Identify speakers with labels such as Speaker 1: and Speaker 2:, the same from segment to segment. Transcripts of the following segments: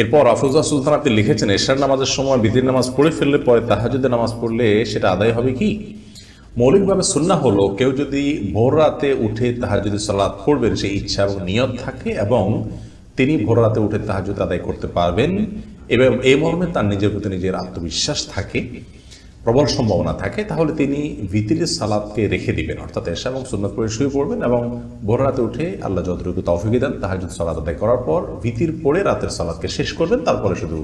Speaker 1: এরপর আফরোজা সুলতান আপনি লিখেছেন, এশার নামাজের সময় বিতির নামাজ পড়ে ফেললে পরে তাহাজ্জুদের নামাজ পড়লে সেটা আদায় হবে কি? মৌলিকভাবে সুন্নাহ হলো, কেউ যদি ভোর রাতে উঠে তাহাজ্জুদের সালাত পড়বেন সেই ইচ্ছা এবং নিয়ত থাকে, এবং তিনি ভোর রাতে উঠে তাহাজ্জুদ আদায় করতে পারবেন, এবং এই মর্মে তার নিজের প্রতি নিজের আত্মবিশ্বাস থাকে, প্রবল সম্ভাবনা থাকে, তাহলে তিনি ভিতরের সালাদকে রেখে দিবেন, অর্থাৎ এশা এবং সুন্নাত পড়ে শুয়ে পড়বেন এবং ভোর রাতে উঠে আল্লাহ যতটুকু তৌফিক দেন তাহাজ্জুদ সালাত আদায় করার পর ভিতির পড়ে রাতের সালাদকে শেষ করবেন, তারপরে শুধু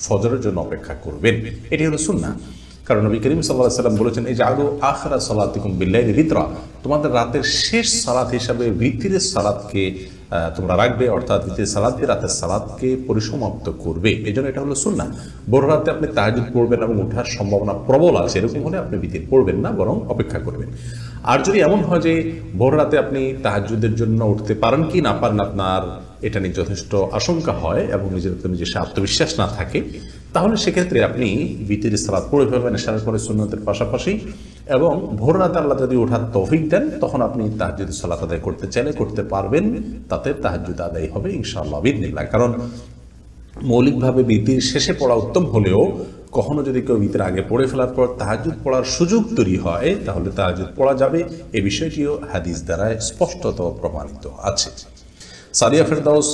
Speaker 1: ফজরের জন্য অপেক্ষা করবেন। এটি হলো সুন্নাহ। কারণ নবী করিম সাল্লাল্লাহু আলাইহি সাল্লাম বলেছেন, এই যে আলু আখরা সালাতিকুম বিল্লাইলি বিতরা, তোমাদের রাতের শেষ সালাত হিসাবে ভিতরের সালাতকে তোমরা রাখবে, অর্থাৎ ভিতরের সালাত দিয়ে রাতের সালাতকে পরিসমাপ্ত করবে। এই জন্য এটা হলো সুন্নাহ। ভোর রাতে আপনি তাহাজ্জুদ পড়বেন এবং ওঠার সম্ভাবনা প্রবল আছে, এরকম হলে আপনি ভিতর পড়বেন না, বরং অপেক্ষা করবেন। আর যদি এমন হয় যে ভোর রাতে আপনি তাহাজ্জুদের জন্য উঠতে পারেন কি না পারেন, আপনার এটা নিয়ে যথেষ্ট আশঙ্কা হয় এবং নিজের প্রতি নিজস্ব আত্মবিশ্বাস না থাকে, তাহলে সেক্ষেত্রে আপনি ভিতরের সালাত পড়ে ফেলবেন এশার পরে সুন্নতের পাশাপাশি, এবং ভোর রাতে আল্লাহ যদি ওঠার তৌফিক দেন তখন আপনি তাহাজ্জুদের সালাত আদায় করতে চাইলে করতে পারবেন, তাতে তাহাজ্জুদ আদায় হবে ইনশাআল্লাহ বিইذনিল্লাহ। কারণ মৌলিকভাবে ভিতর শেষে পড়া উত্তম হলেও কখনো যদি কেউ ভিতরে আগে পড়ে ফেলার পর তাহাজ্জুদ পড়ার সুযোগ তৈরি হয়, তাহলে তাহাজ্জুদ পড়া যাবে। এই বিষয়টিও হাদিস দ্বারা স্পষ্টত প্রমাণিত আছে। সাদিয়া ফেরদাউস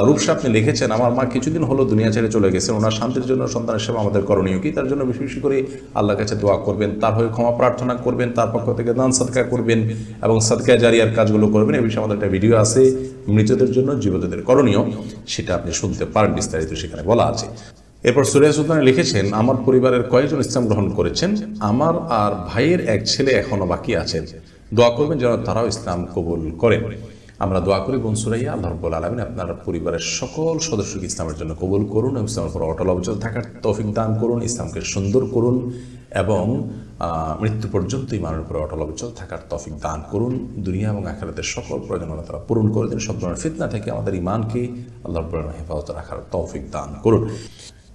Speaker 1: রূপসা আপনি লিখেছেন, আমার মা কিছুদিন হলো দুনিয়া ছেড়ে চলে গেছে, ওনার শান্তির জন্য সন্তানের সেবা আমাদের করণীয় কি? তার জন্য বেশি বেশি করে আল্লাহর কাছে দোয়া করবেন, তার হয়ে ক্ষমা প্রার্থনা করবেন, তার পক্ষ থেকে দান সাদকা করবেন এবং সাদকা জারিয়ার কাজগুলো করবেন। এই বিষয়ে আমাদের একটা ভিডিও আছে, মৃতদের জন্য জীবিতদের করণীয়, সেটা আপনি শুনতে পারেন, বিস্তারিত সেখানে বলা আছে। এরপর সুরাইয়া সুলতান লিখেছেন, আমার পরিবারের কয়েকজন ইসলাম গ্রহণ করেছেন, আমার আর ভাইয়ের এক ছেলে এখনো বাকি আছেন, দোয়া করবেন যেন তারাও ইসলাম কবুল করেন। আমরা দোয়া করি বোন সুরাইয়া, আল্লাহ রাব্বুল আলামিন আপনার পরিবারের সকল সদস্যকে ইসলামের জন্য কবুল করুন এবং ইসলামের উপর অটল অবিচল থাকার তৌফিক দান করুন, ইসলামকে সুন্দর করুন এবং মৃত্যু পর্যন্ত ঈমানের উপর অটল অবিচল থাকার তৌফিক দান করুন। দুনিয়া এবং আখিরাতের সকল প্রয়োজন আল্লাহ তাআলা পূরণ করে দিন। সব ধরনের ফিতনা থেকে আমাদের ঈমানকে আল্লাহ রাব্বুল আলামিন হেফাজতে রাখার তৌফিক দান করুন।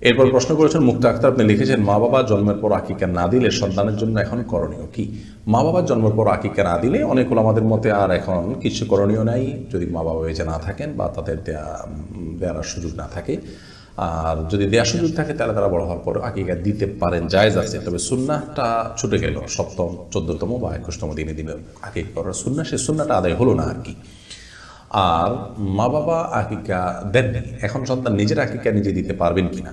Speaker 1: এরপর প্রশ্ন করেছেন মুক্তা আক্তার, আপনি লিখেছেন, মা বাবা জন্মের পর আকিকা না দিলে সন্তানের জন্য এখন করণীয় কি? মা বাবা জন্মের পর আকিকা না দিলে অনেক ওলামাদের মতে আর এখন কিছু করণীয় নাই, যদি মা বাবা বেঁচে না থাকেন বা তাদের দেওয়ার সুযোগ না থাকে। আর যদি দেওয়ার সুযোগ থাকে তাহলে তারা বড় হওয়ার পর আকিকা দিতে পারেন, জায়েজ আছে। তবে সুন্নাহটা ছুটে গেল, সপ্তম 14তম বা 21তম দিনে দিনে আকিকা করার সুন্নাহ, সেই সুন্নাহটা আদায় হলো না আর কি। আর মা বাবা আকিকা দেননি, এখন সন্তান নিজের আকিকা নিজে দিতে পারবেন কিনা,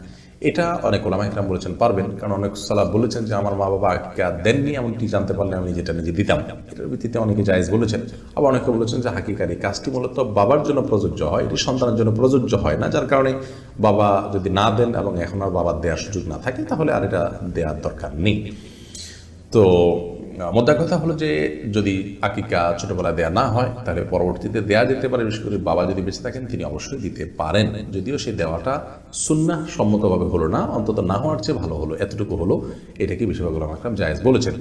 Speaker 1: এটা অনেক ওলামা ইকরাম বলেছেন পারবেন। কারণ অনেক সালাফ বলেছেন যে আমার মা বাবা আকিকা দেননি, এমনটি জানতে পারলে আমি যেটা নিজে দিতাম। এটার ভিত্তিতে অনেকে জায়েজ বলেছেন। আবার অনেকে বলেছেন যে আকিকার এই কাজটি মূলত বাবার জন্য প্রযোজ্য হয়, এটি সন্তানের জন্য প্রযোজ্য হয় না, যার কারণে বাবা যদি না দেন এবং এখন আর বাবার দেওয়ার সুযোগ না থাকে তাহলে আর এটা দেওয়ার দরকার নেই। তো মোদ্দা কথা হলো যে যদি আকিকা ছোটবেলায় দেয়া না হয় তাহলে পরবর্তীতে দেয়া যেতে পারে। বিশেষ করে বাবা যদি বেঁচে থাকেন তিনি অবশ্যই দিতে পারেন, যদিও সেই দেওয়াটা সুন্নাহ সম্মতভাবে হলো না, অন্তত না হওয়ার চেয়ে ভালো হলো, এতটুকু হলো। এটাকে বেশিরভাগ ওলামা ইকরাম জায়েজ বলেছেন।